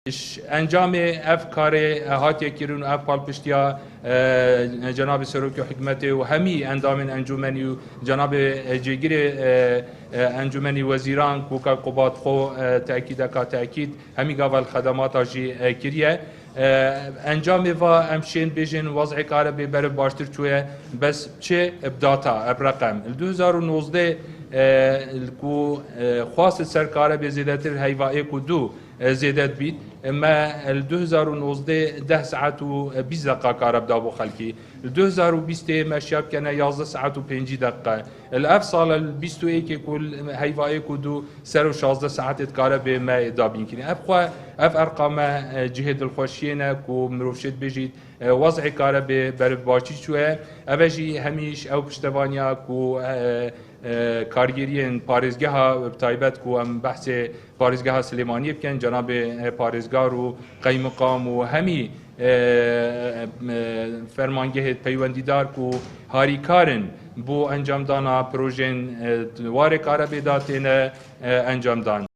انجام اف کار هاتی کرون اف پالپشتیا جناب سروکی حکمت و همی اندام انجمنی و جناب جگیر انجمنی وزیران کوکا قبات خو تأکید همی قبل خدمات آجی کریه انجام و امشین بیجن وضع کار به بر باشتر چوه بس چه ابداتا ابرقم 2019 کو خواست سرکار به زیادتر هیوایی کو دو زیادت بید اما 2019 10 ساعت و 20 دقیقه کار بدا بو خلکی 2020 مشیاب کنه 11 ساعت و 5 دقیقه الاف سال 21 کل هیوایی کو دو سر و 16 ساعت کار به ما دابین کنه اف ارقام جهد الخوشینا کو مروشت بجید وضع کار به بر باشی شوه اوجی همیش او پشتوانیا کو کارگیرین پارێزگە ها تایبەت کو ام بحث پارێزگە ها سلێمانی بکەن جناب پارێزگار و قەیمقام و هەمی فەرمانگەهێت پەیوەندیدار و هاریکارن بۆ ئەنجامدانا پرۆژێن وارێ کارە بێدا تێنە ئەنجامدان